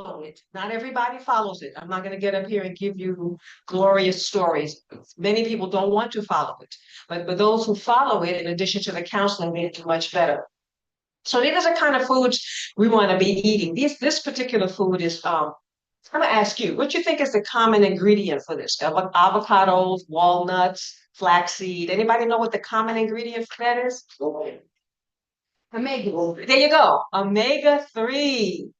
follow it. Not everybody follows it. I'm not going to get up here and give you glorious stories. Many people don't want to follow it. But those who follow it, in addition to the counseling, they do much better. So these are the kind of foods we want to be eating. This particular food is, I'm gonna ask you, what you think is the common ingredient for this? Avocados, walnuts, flaxseed. Anybody know what the common ingredient for that is? Omega. There you go. Omega-3.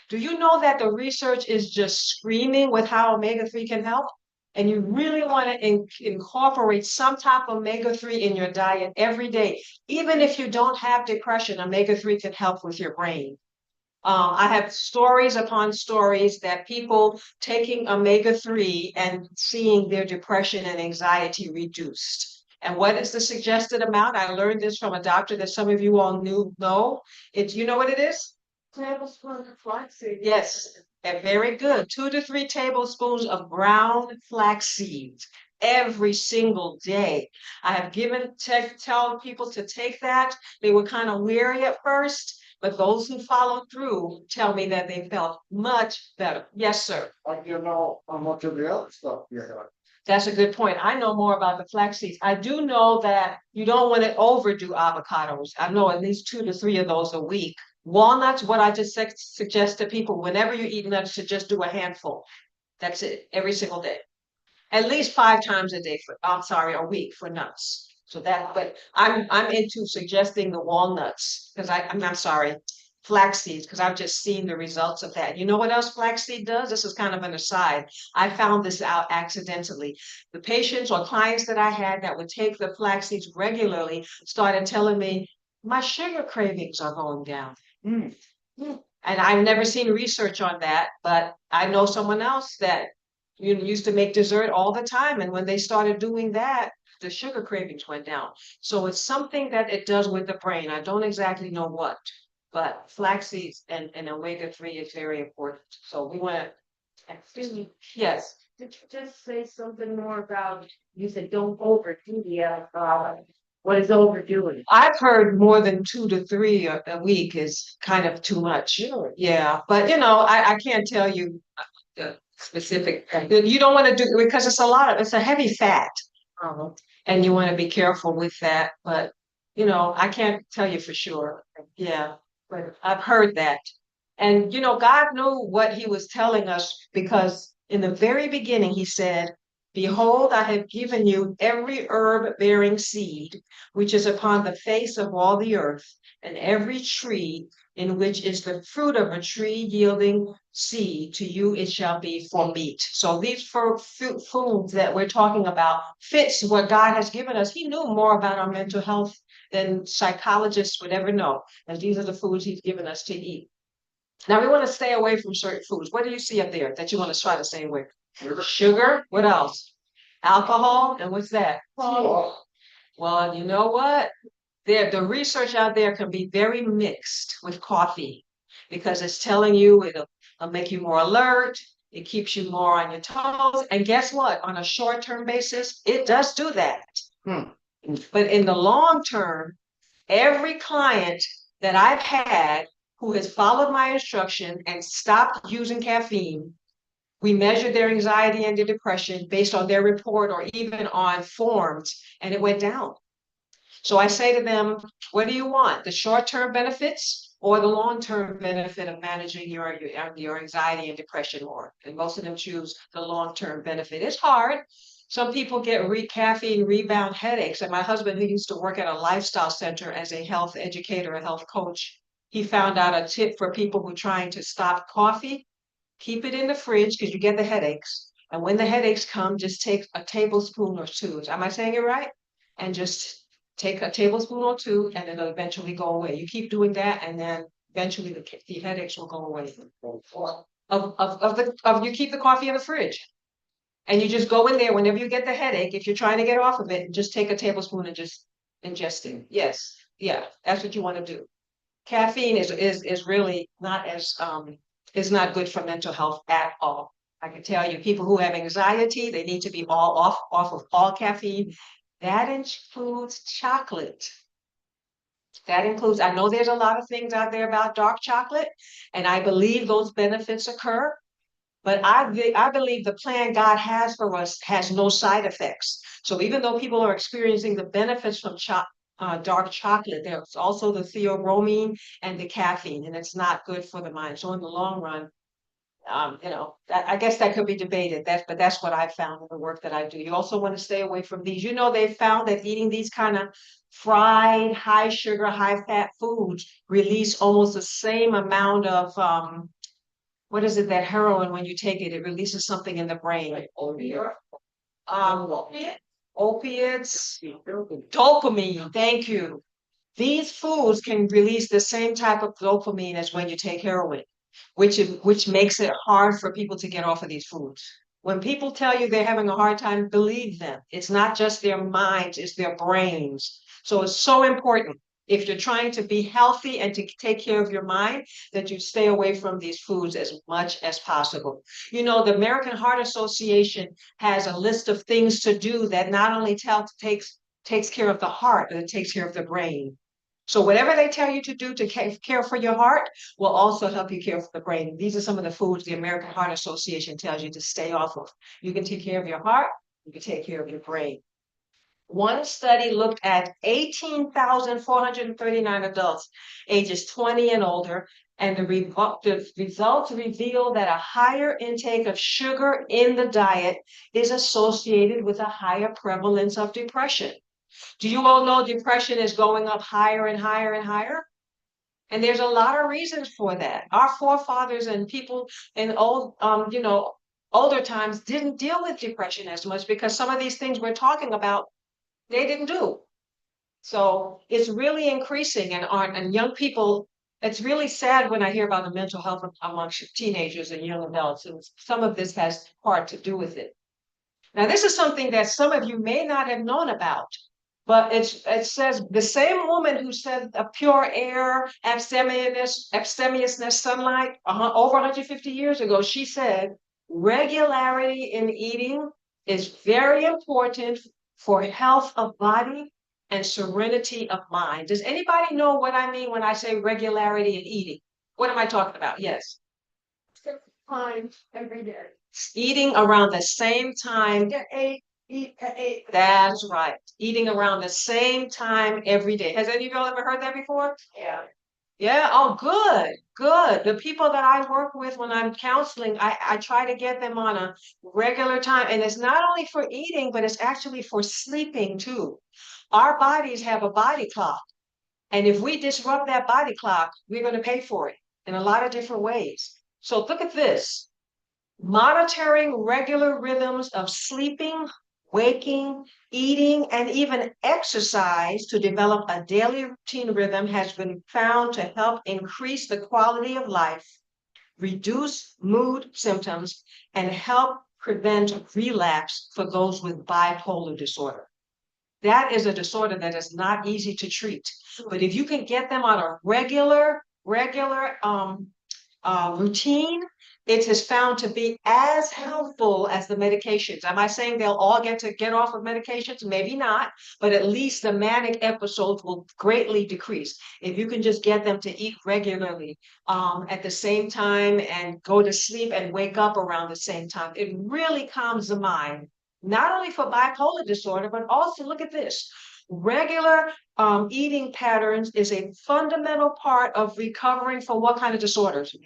Do you know that the research is just screaming with how omega-3 can help? And you really want to incorporate some type of omega-3 in your diet every day. Even if you don't have depression, omega-3 can help with your brain. I have stories upon stories that people taking omega-3 and seeing their depression and anxiety reduced. And what is the suggested amount? I learned this from a doctor that some of you all know. You know what it is? Tablespoons of flaxseed. Yes, very good. 2 to 3 tablespoons of brown flax seeds every single day. I have tell people to take that. They were kind of weary at first, but those who followed through tell me that they felt much better. Yes, sir. Like you know how much of the other stuff you have. That's a good point. I know more about the flax seeds. I do know that you don't want to overdo avocados. I know at least 2 to 3 of those a week. Walnuts, what I just suggest to people, whenever you eat nuts, to just do a handful. That's it, every single day. At least 5 times a day a week for nuts. So that, but I'm into suggesting the walnuts because I'm sorry, flax seeds, because I've just seen the results of that. You know what else flaxseed does? This is kind of an aside. I found this out accidentally. The patients or clients that I had that would take the flax seeds regularly started telling me my sugar cravings are going down. Mm. Mm. And I've never seen research on that, but I know someone else that used to make dessert all the time. And when they started doing that, the sugar cravings went down. So it's something that it does with the brain. I don't exactly know what, but flax seeds and omega-3 is very important. So we want to, Excuse me, yes. did you just say something more about, you said don't overdo the, what is overdoing? I've heard more than 2 to 3 a week is kind of too much. Really? Yeah, but I can't tell you the specific. You don't want to do because it's a heavy fat, and you want to be careful with that. But I can't tell you for sure. Yeah, but I've heard that. And God knew what he was telling us because in the very beginning he said, behold, I have given you every herb bearing seed, which is upon the face of all the earth, and every tree in which is the fruit of a tree yielding seed, to you it shall be for meat. So these foods that we're talking about fits what God has given us. He knew more about our mental health than psychologists would ever know. And these are the foods he's given us to eat. Now we want to stay away from certain foods. What do you see up there that you want to try to stay away? Sugar. What else? Alcohol. And what's that? Oh, Well, you know what? The research out there can be very mixed with coffee because it's telling you it'll make you more alert. It keeps you more on your toes. And guess what? On a short-term basis, it does do that. Hmm. But in the long term, every client that I've had who has followed my instruction and stopped using caffeine, we measured their anxiety and their depression based on their report or even on forms, and it went down. So I say to them, what do you want? The short-term benefits or the long-term benefit of managing your anxiety and depression more? And most of them choose the long-term benefit. It's hard. Some people get caffeine rebound headaches. And my husband, who used to work at a lifestyle center as a health educator, a health coach, he found out a tip for people who are trying to stop coffee. Keep it in the fridge because you get the headaches. And when the headaches come, just take a tablespoon or two. Am I saying it right? And just take a tablespoon or two, and it'll eventually go away. You keep doing that, and then eventually the headaches will go away. You keep the coffee in the fridge. And you just go in there whenever you get the headache. If you're trying to get off of it, just take a tablespoon and just ingest it. Yes, yeah, that's what you want to do. Caffeine is really not is not good for mental health at all. I can tell you, people who have anxiety, they need to be all off of all caffeine. That includes chocolate. That includes, I know there's a lot of things out there about dark chocolate, and I believe those benefits occur. But I believe the plan God has for us has no side effects. So even though people are experiencing the benefits from dark chocolate, there's also the theobromine and the caffeine, and it's not good for the mind. So in the long run, I guess that could be debated. But that's what I found in the work that I do. You also want to stay away from these. You know, they found that eating these kind of fried, high sugar, high fat foods release almost the same amount of what is it, that heroin, when you take it, it releases something in the brain. Um, opiates, dopamine, thank you. These foods can release the same type of dopamine as when you take heroin, which makes it hard for people to get off of these foods. When people tell you they're having a hard time, believe them. It's not just their minds, it's their brains. So it's so important, if you're trying to be healthy and to take care of your mind, that you stay away from these foods as much as possible. You know, the American Heart Association has a list of things to do that not only takes care of the heart, but it takes care of the brain. So whatever they tell you to do to care for your heart will also help you care for the brain. These are some of the foods the American Heart Association tells you to stay off of. You can take care of your heart, you can take care of your brain. One study looked at 18,439 adults ages 20 and older, and the results reveal that a higher intake of sugar in the diet is associated with a higher prevalence of depression. Do you all know depression is going up higher and higher and higher? And there's a lot of reasons for that. Our forefathers and people in older times didn't deal with depression as much because some of these things we're talking about, they didn't do. So it's really increasing, and young people, it's really sad when I hear about the mental health amongst teenagers and young adults, and some of this has part to do with it. Now, this is something that some of you may not have known about, but it says the same woman who said a pure air, abstemiousness, sunlight, over 150 years ago, she said regularity in eating is very important for health of body and serenity of mind. Does anybody know what I mean when I say regularity in eating? What am I talking about? Yes. Time every day. Eating around the same time. Eat at 8. That's right. Eating around the same time every day. Has any of y'all ever heard that before? Yeah. Yeah. Oh, good. Good. The people that I work with when I'm counseling, I try to get them on a regular time. And it's not only for eating, but it's actually for sleeping too. Our bodies have a body clock. And if we disrupt that body clock, we're going to pay for it in a lot of different ways. So look at this. Monitoring regular rhythms of sleeping, waking, eating, and even exercise to develop a daily routine rhythm has been found to help increase the quality of life, reduce mood symptoms, and help prevent relapse for those with bipolar disorder. That is a disorder that is not easy to treat. But if you can get them on a regular routine, it is found to be as helpful as the medications. Am I saying they'll all get off of medications? Maybe not, but at least the manic episodes will greatly decrease if you can just get them to eat regularly at the same time and go to sleep and wake up around the same time. It really calms the mind, not only for bipolar disorder, but also look at this. Regular eating patterns is a fundamental part of recovering from what kind of disorders?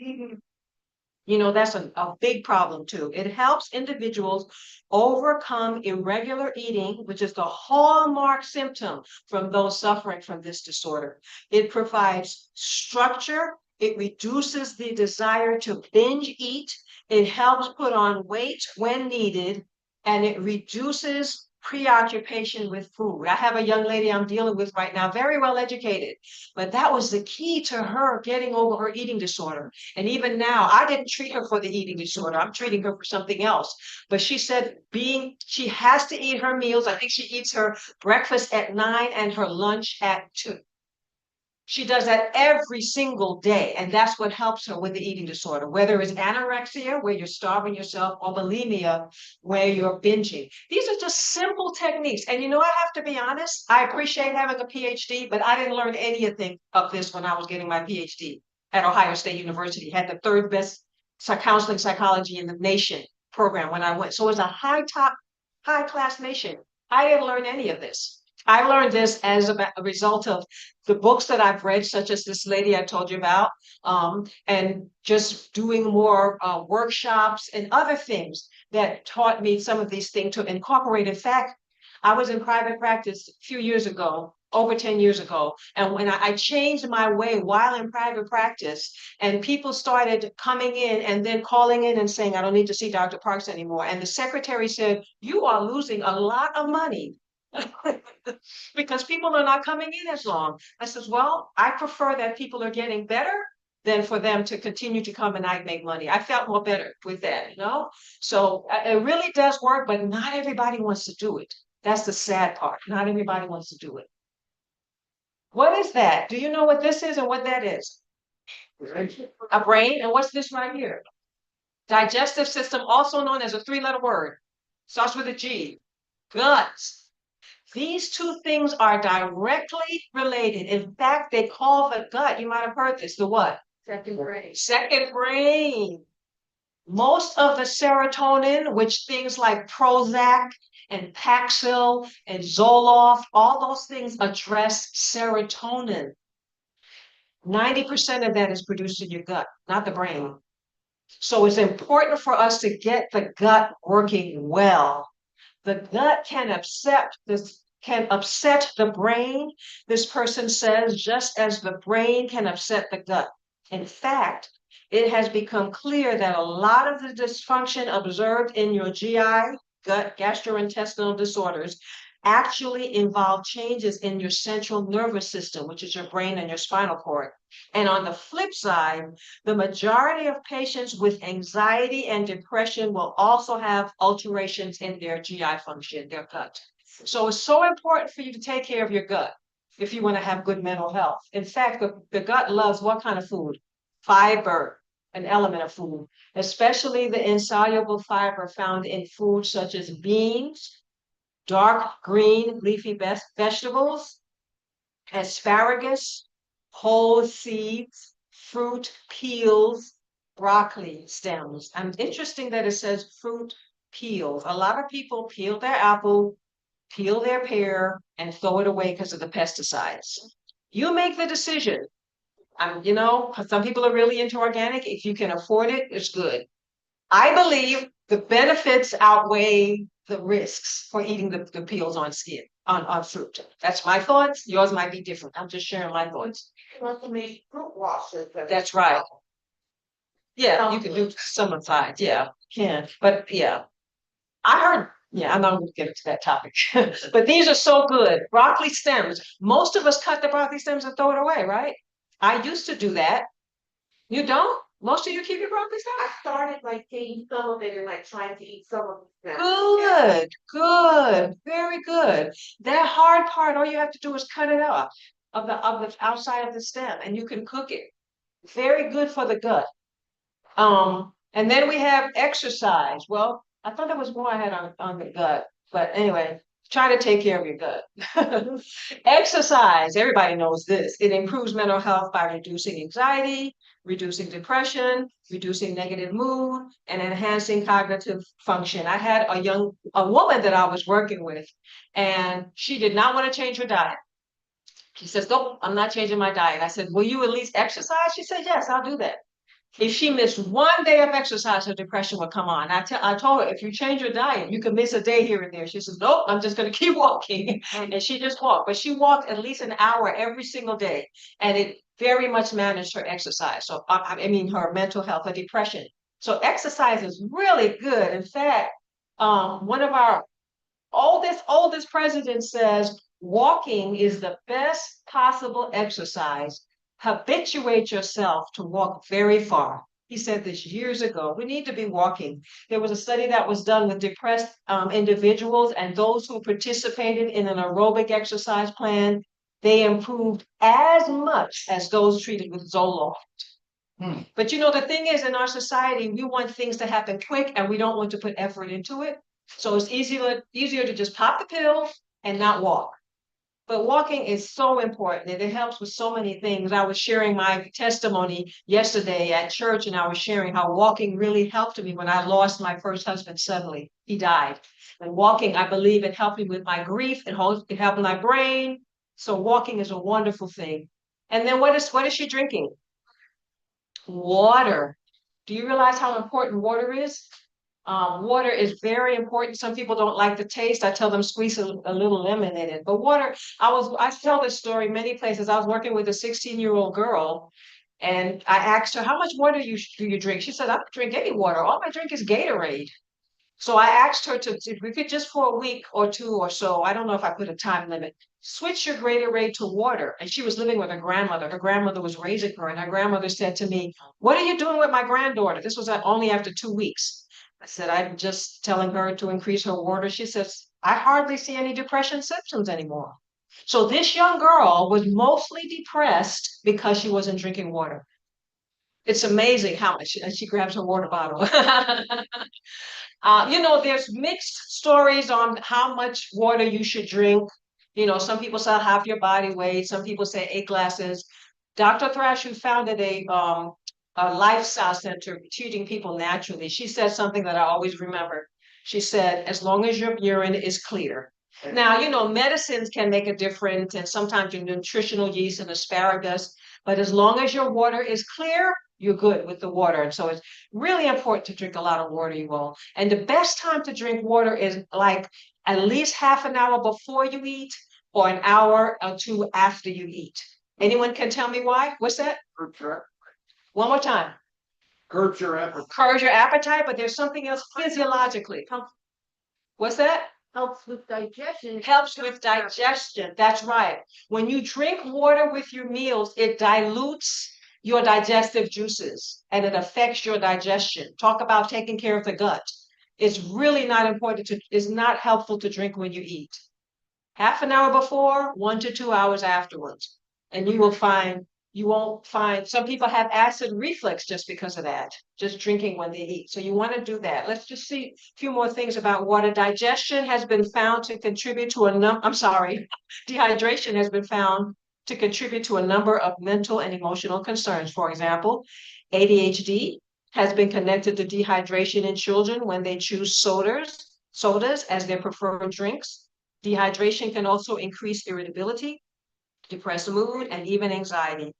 You know, that's a big problem too. It helps individuals overcome irregular eating, which is the hallmark symptom from those suffering from this disorder. It provides structure. It reduces the desire to binge eat. It helps put on weight when needed, and it reduces preoccupation with food. I have a young lady I'm dealing with right now, very well educated, but that was the key to her getting over her eating disorder. And even now, I didn't treat her for the eating disorder. I'm treating her for something else. But she said she has to eat her meals. I think she eats her breakfast at 9 and her lunch at 2. She does that every single day, and that's what helps her with the eating disorder, whether it's anorexia, where you're starving yourself, or bulimia, where you're binging. These are just simple techniques. And I have to be honest, I appreciate having a PhD, but I didn't learn anything of this when I was getting my PhD at Ohio State University. Had the third best counseling psychology in the nation program when I went. So it was a high class nation. I didn't learn any of this. I learned this as a result of the books that I've read, such as this lady I told you about, and just doing more workshops and other things that taught me some of these things to incorporate. In fact, I was in private practice a few years ago, over 10 years ago, and when I changed my way while in private practice, and people started coming in and then calling in and saying, I don't need to see Dr. Parks anymore. And the secretary said, you are losing a lot of money because people are not coming in as long. I says, well, I prefer that people are getting better than for them to continue to come and I make money. I felt more better with that, So it really does work, but not everybody wants to do it. That's the sad part. Not everybody wants to do it. What is that? Do you know what this is and what that is? A brain. And what's this right here? Digestive system, also known as a three-letter word. Starts with a G. Guts. These two things are directly related. In fact, they call the gut, you might have heard this, the what? Second brain. Second brain. Most of the serotonin, which things like Prozac and Paxil and Zoloft, all those things address serotonin. 90% of that is produced in your gut, not the brain. So it's important for us to get the gut working well. The gut can upset the brain, this person says, just as the brain can upset the gut. In fact, it has become clear that a lot of the dysfunction observed in your GI, gut, gastrointestinal disorders, actually involve changes in your central nervous system, which is your brain and your spinal cord. And on the flip side, the majority of patients with anxiety and depression will also have alterations in their GI function, their gut. So it's so important for you to take care of your gut if you want to have good mental health. In fact, the gut loves what kind of food? Fiber, an element of food, especially the insoluble fiber found in foods such as beans, dark green leafy vegetables, asparagus, whole seeds, fruit peels, broccoli stems. And interesting that it says fruit peels. A lot of people peel their apple, peel their pear, and throw it away because of the pesticides. You make the decision. Some people are really into organic. If you can afford it, it's good. I believe the benefits outweigh the risks for eating the peels on fruit. That's my thoughts. Yours might be different. I'm just sharing my thoughts. Fruit washes. That's right. Yeah, you can do some inside. Yeah, can. But yeah, I'm not going to get into that topic. But these are so good. Broccoli stems. Most of us cut the broccoli stems and throw it away, right? I used to do that. You don't? Most of you keep your broccoli stems? I started taking some of it and trying to eat some of it. Good, very good. That hard part, all you have to do is cut it off of the outside of the stem, and you can cook it. Very good for the gut. And then we have exercise. Well, I thought there was more I had on the gut, but anyway, try to take care of your gut. Exercise, everybody knows this. It improves mental health by reducing anxiety, reducing depression, reducing negative mood, and enhancing cognitive function. I had a woman that I was working with, and she did not want to change her diet. She says, nope, I'm not changing my diet. I said, will you at least exercise? She said, yes, I'll do that. If she missed one day of exercise, her depression would come on. I told her, if you change your diet, you can miss a day here and there. She says, nope, I'm just going to keep walking. And she just walked. But she walked at least an hour every single day. And it very much managed her exercise. So, her mental health, her depression. So exercise is really good. In fact, one of our oldest presidents says, walking is the best possible exercise. Habituate yourself to walk very far. He said this years ago. We need to be walking. There was a study that was done with depressed individuals and those who participated in an aerobic exercise plan. they improved as much as those treated with Zoloft. But you know, the thing is, in our society, we want things to happen quick and we don't want to put effort into it. So it's easier to just pop the pill and not walk. But walking is so important and it helps with so many things. I was sharing my testimony yesterday at church and I was sharing how walking really helped me when I lost my first husband suddenly. He died. And walking, I believe it helped me with my grief. It helped my brain. So walking is a wonderful thing. And then what is she drinking? Water. Do you realize how important water is? Water is very important. Some people don't like the taste. I tell them squeeze a little lemon in it. But water, I tell this story many places. I was working with a 16-year-old girl and I asked her, how much water do you drink? She said, I don't drink any water. All I drink is Gatorade. So I asked her to, if we could just for a week or two or so, I don't know if I put a time limit, switch your Gatorade to water. And she was living with her grandmother. Her grandmother was raising her, and her grandmother said to me, what are you doing with my granddaughter? This was only after 2 weeks. I said, I'm just telling her to increase her water. She says, I hardly see any depression symptoms anymore. So this young girl was mostly depressed because she wasn't drinking water. It's amazing how much she grabs her water bottle. You know, there's mixed stories on how much water you should drink. You know, some people say half your body weight. Some people say 8 glasses. Dr. Thrash, who founded a lifestyle center treating people naturally, she said something that I always remember. She said, as long as your urine is clear. Now, you know, medicines can make a difference, and sometimes your nutritional yeast and asparagus, but as long as your water is clear, you're good with the water. And so it's really important to drink a lot of water, you all. And the best time to drink water is like at least half an hour before you eat or an hour or two after you eat. Anyone can tell me why? What's that? One more time. Curbs your appetite. Curbs your appetite, but there's something else physiologically. What's that? Helps with digestion. Helps with digestion. That's right. When you drink water with your meals, it dilutes your digestive juices and it affects your digestion. Talk about taking care of the gut. It's really not important it's not helpful to drink when you eat. Half an hour before, 1 to 2 hours afterwards. And you won't find, some people have acid reflux just because of that, just drinking when they eat. So you want to do that. Let's just see a few more things about water. Digestion has been found to contribute to dehydration has been found to contribute to a number of mental and emotional concerns. For example, ADHD has been connected to dehydration in children when they choose sodas as their preferred drinks. Dehydration can also increase irritability, depress mood, and even anxiety.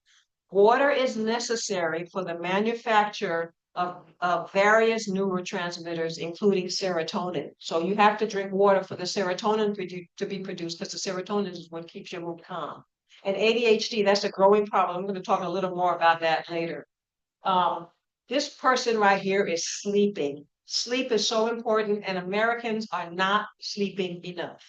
Water is necessary for the manufacture of various neurotransmitters, including serotonin. So you have to drink water for the serotonin to be produced, because the serotonin is what keeps your mood calm. And ADHD, that's a growing problem. I'm going to talk a little more about that later. This person right here is sleeping. Sleep is so important, and Americans are not sleeping enough.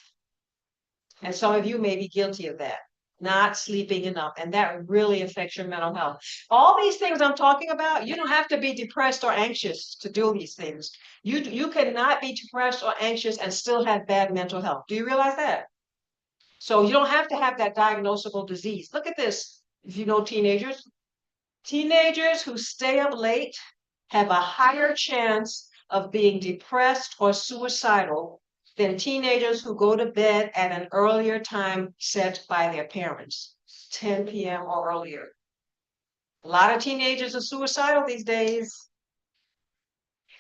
And some of you may be guilty of that, not sleeping enough, and that really affects your mental health. All these things I'm talking about, you don't have to be depressed or anxious to do these things. You cannot be depressed or anxious and still have bad mental health. Do you realize that? So you don't have to have that diagnosable disease. Look at this. If you know teenagers, teenagers who stay up late have a higher chance of being depressed or suicidal than teenagers who go to bed at an earlier time set by their parents, 10 p.m. or earlier. A lot of teenagers are suicidal these days.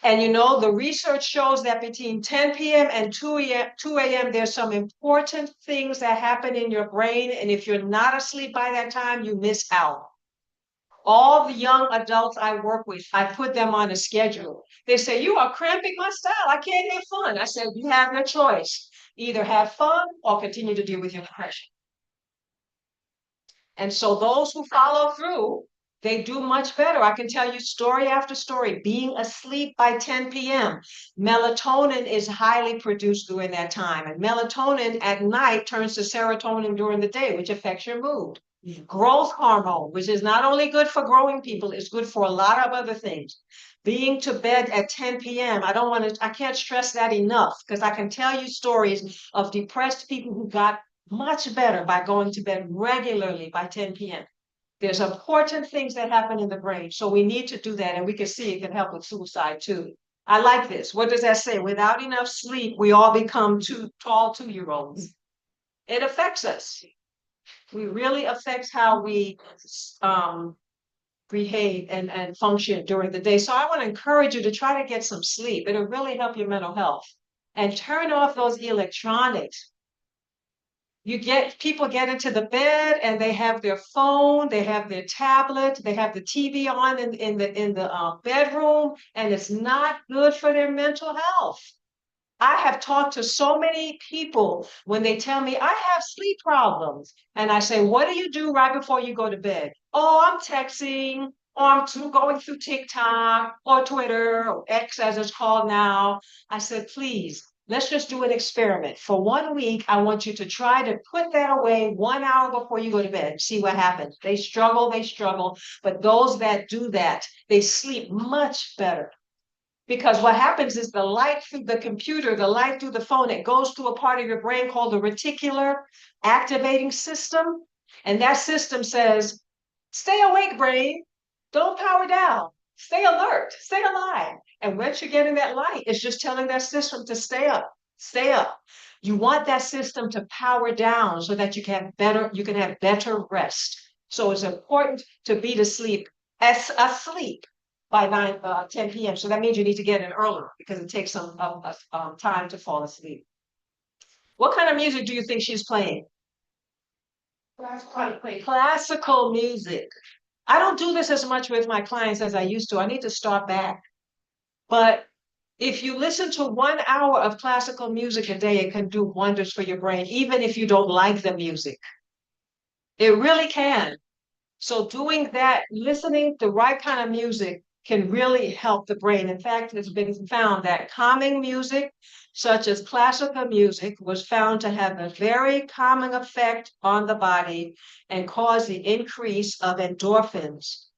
And you know, the research shows that between 10 p.m. and 2 a.m., there's some important things that happen in your brain. And if you're not asleep by that time, you miss out. All the young adults I work with, I put them on a schedule. They say, you are cramping my style. I can't have fun. I said, you have your choice. Either have fun or continue to deal with your depression. And so those who follow through, they do much better. I can tell you story after story. Being asleep by 10 p.m. Melatonin is highly produced during that time. And melatonin at night turns to serotonin during the day, which affects your mood. Growth hormone, which is not only good for growing people, it's good for a lot of other things. Being to bed at 10 p.m. I can't stress that enough, because I can tell you stories of depressed people who got much better by going to bed regularly by 10 p.m. There's important things that happen in the brain, so we need to do that, and we can see it can help with suicide too. I like this. What does that say? Without enough sleep, we all become too tall 2-year-olds. It affects us. We really affects how we behave and function during the day. So I want to encourage you to try to get some sleep. It'll really help your mental health. And turn off those electronics. People get into the bed and they have their phone, they have their tablet, they have the TV on in the bedroom, and it's not good for their mental health. I have talked to so many people when they tell me I have sleep problems, and I say, "What do you do right before you go to bed?" "Oh, I'm texting, or going through TikTok or Twitter or X as it's called now." I said, "Please, let's just do an experiment. For 1 week, I want you to try to put that away 1 hour before you go to bed. See what happens." They struggle, but those that do that, they sleep much better. Because what happens is the light through the computer, the light through the phone, it goes through a part of your brain called the reticular activating system. And that system says, "Stay awake, brain. Don't power down. Stay alert. Stay alive." And once you're getting that light, it's just telling that system to stay up, stay up. You want that system to power down so that you can have better rest. So it's important to be asleep by 10 p.m. So that means you need to get in earlier because it takes some time to fall asleep. What kind of music do you think she's playing? Classical music. I don't do this as much with my clients as I used to. I need to start back. But if you listen to 1 hour of classical music a day, it can do wonders for your brain, even if you don't like the music. It really can. So doing that, listening to the right kind of music can really help the brain. In fact, it's been found that calming music, such as classical music, was found to have a very calming effect on the body and cause the increase of endorphins.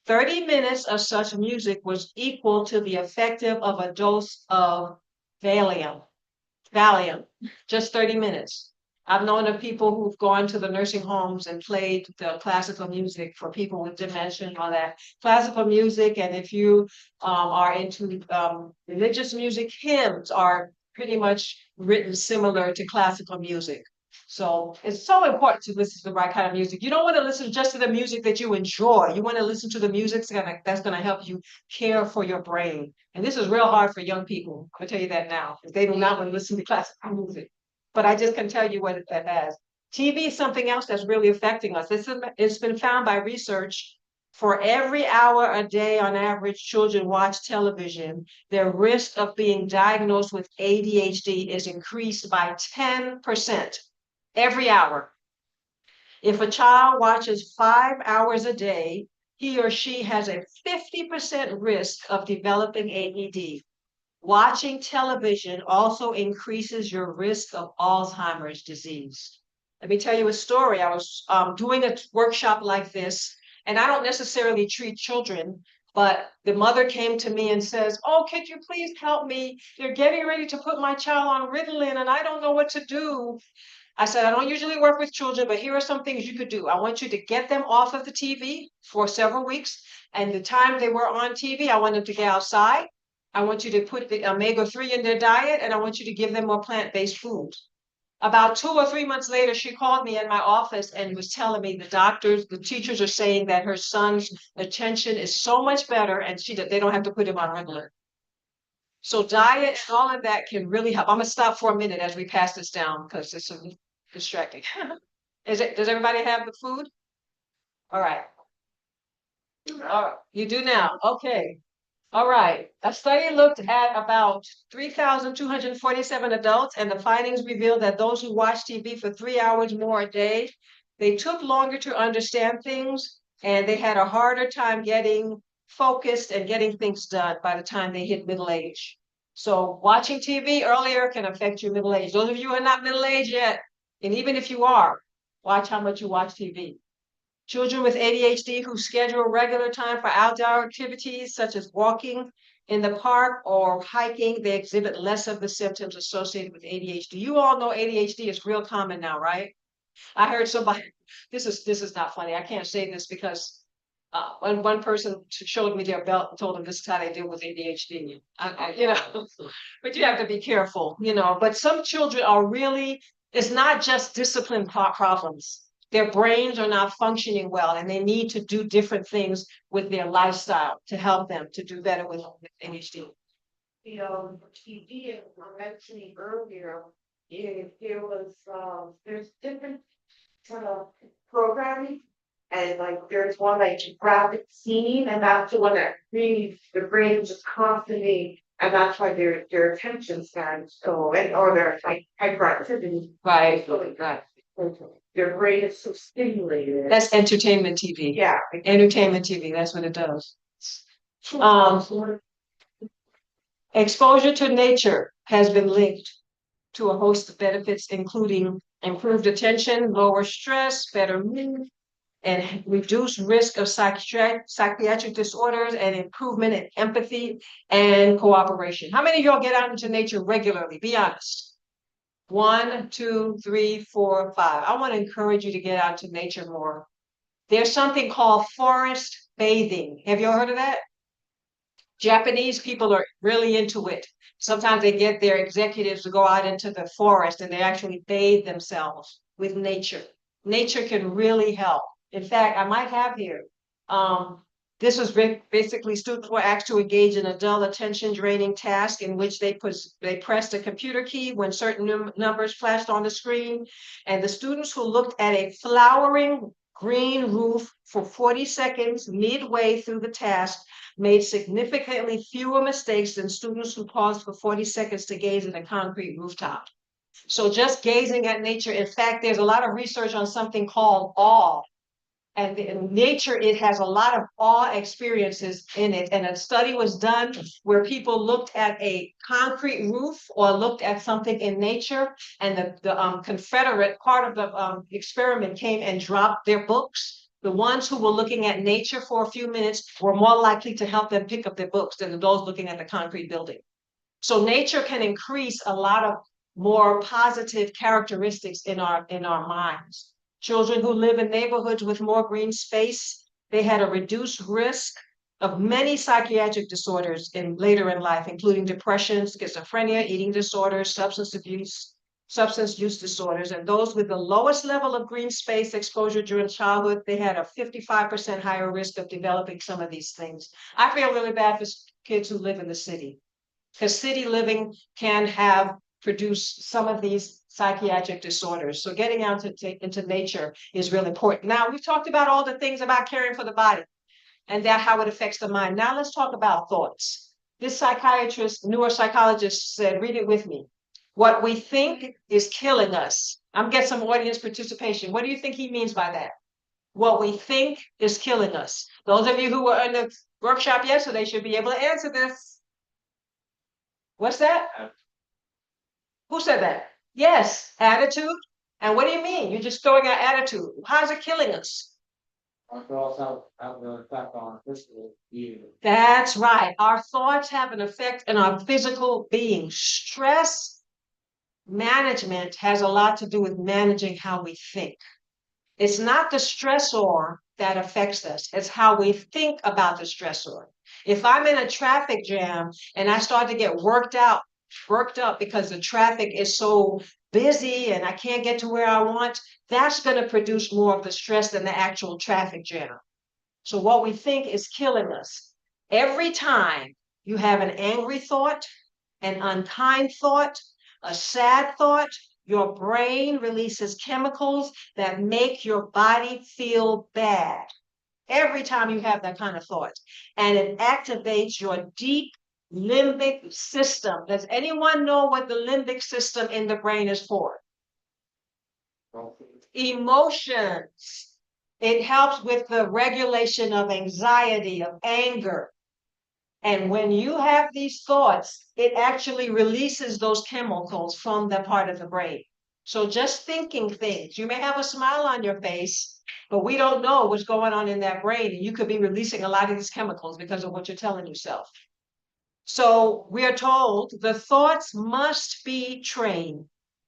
30 minutes of such music was equal to the effective of a dose of Valium. Valium, just 30 minutes. I've known of people who've gone to the nursing homes and played the classical music for people with dementia and all that. Classical music, and if you are into religious music, hymns are pretty much written similar to classical music. So it's so important to listen to the right kind of music. You don't want to listen just to the music that you enjoy. You want to listen to the music that's going to help you care for your brain. And this is real hard for young people. I'll tell you that now. They do not want to listen to classical music. But I just can tell you what that has. TV is something else that's really affecting us. It's been found by research. For every hour a day, on average, children watch television, their risk of being diagnosed with ADHD is increased by 10%. Every hour. If a child watches 5 hours a day, he or she has a 50% risk of developing ADD. Watching television also increases your risk of Alzheimer's disease. Let me tell you a story. I was doing a workshop like this, and I don't necessarily treat children, but the mother came to me and says, "Oh, could you please help me? They're getting ready to put my child on Ritalin, and I don't know what to do." I said, "I don't usually work with children, but here are some things you could do. I want you to get them off of the TV for several weeks. And the time they were on TV, I want them to get outside. I want you to put the omega-3 in their diet, and I want you to give them more plant-based foods." About 2 or 3 months later, she called me in my office and was telling me the teachers are saying that her son's attention is so much better, and they don't have to put him on regular. So diet and all of that can really help. I'm gonna stop for a minute as we pass this down because it's distracting. Does everybody have the food? All right. All right, you do now. Okay. All right. A study looked at about 3,247 adults, and the findings revealed that those who watch TV for 3 hours more a day, they took longer to understand things, and they had a harder time getting focused and getting things done by the time they hit middle age. So watching TV earlier can affect your middle age. Those of you who are not middle age yet, and even if you are, watch how much you watch TV. Children with ADHD who schedule regular time for outdoor activities such as walking in the park or hiking, they exhibit less of the symptoms associated with ADHD. You all know ADHD is real common now, right? I heard somebody, this is not funny. I can't say this because one person showed me their belt and told them this is how they deal with ADHD. You know, but you have to be careful, you know. But some children are really, it's not just discipline problems. Their brains are not functioning well, and they need to do different things with their lifestyle to help them to do better with ADHD. TV you were mentioning earlier, there was, there's different sort of programming. And like, there's one like graphic scene, and that's the one that really, the brain just constantly, and that's why their attention span is so, and, or their like hyperactivity. Right, So, right. their brain is so stimulated. That's entertainment TV. Yeah. Entertainment TV, that's what it does. Exposure to nature has been linked to a host of benefits, including improved attention, lower stress, better mood, and reduced risk of psychiatric disorders, and improvement in empathy and cooperation. How many of y'all get out into nature regularly? Be honest. 1, 2, 3, 4, 5. I want to encourage you to get out into nature more. There's something called forest bathing. Have you ever heard of that? Japanese people are really into it. Sometimes they get their executives to go out into the forest and they actually bathe themselves with nature. Nature can really help. In fact, I might have here, this was basically students were asked to engage in a dull attention draining task in which they pressed a computer key when certain numbers flashed on the screen. And the students who looked at a flowering green roof for 40 seconds midway through the task made significantly fewer mistakes than students who paused for 40 seconds to gaze at a concrete rooftop. So just gazing at nature, in fact, there's a lot of research on something called awe. And in nature, it has a lot of awe experiences in it. And a study was done where people looked at a concrete roof or looked at something in nature, and the Confederate part of the experiment came and dropped their books. The ones who were looking at nature for a few minutes were more likely to help them pick up their books than those looking at the concrete building. So nature can increase a lot of more positive characteristics in our minds. Children who live in neighborhoods with more green space, they had a reduced risk of many psychiatric disorders later in life, including depression, schizophrenia, eating disorders, substance use disorders. And those with the lowest level of green space exposure during childhood, they had a 55% higher risk of developing some of these things. I feel really bad for kids who live in the city, because city living can have produced some of these psychiatric disorders. So getting out into nature is really important. Now, we've talked about all the things about caring for the body and that how it affects the mind. Now let's talk about thoughts. This psychiatrist, neuropsychologist said, read it with me. What we think is killing us. I'm getting some audience participation. What do you think he means by that? What we think is killing us. Those of you who were in the workshop yesterday should be able to answer this. What's that? Who said that? Yes, attitude. And what do you mean? You're just throwing out attitude. How's it killing us? Our thoughts have an effect on our physical being. That's right. Our thoughts have an effect on our physical being. Stress management has a lot to do with managing how we think. It's not the stressor that affects us. It's how we think about the stressor. If I'm in a traffic jam and I start to get worked up because the traffic is so busy and I can't get to where I want, that's going to produce more of the stress than the actual traffic jam. So what we think is killing us. Every time you have an angry thought, an unkind thought, a sad thought, your brain releases chemicals that make your body feel bad. Every time you have that kind of thought. And it activates your deep limbic system. Does anyone know what the limbic system in the brain is for? Emotions. It helps with the regulation of anxiety, of anger. And when you have these thoughts, it actually releases those chemicals from that part of the brain. So just thinking things, you may have a smile on your face, but we don't know what's going on in that brain. And you could be releasing a lot of these chemicals because of what you're telling yourself. So we are told the thoughts must be trained.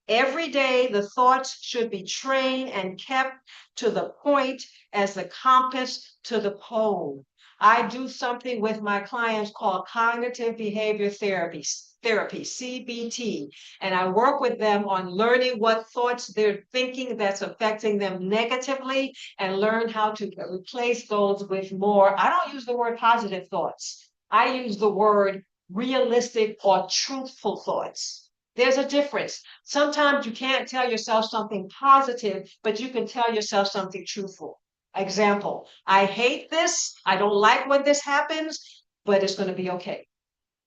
Every day, the thoughts should be trained and kept to the point as the compass to the pole. I do something with my clients called cognitive behavior therapy, CBT, and I work with them on learning what thoughts they're thinking that's affecting them negatively and learn how to replace those with more. I don't use the word positive thoughts. I use the word realistic or truthful thoughts. There's a difference. Sometimes you can't tell yourself something positive, but you can tell yourself something truthful. Example, I hate this. I don't like when this happens, but it's going to be okay.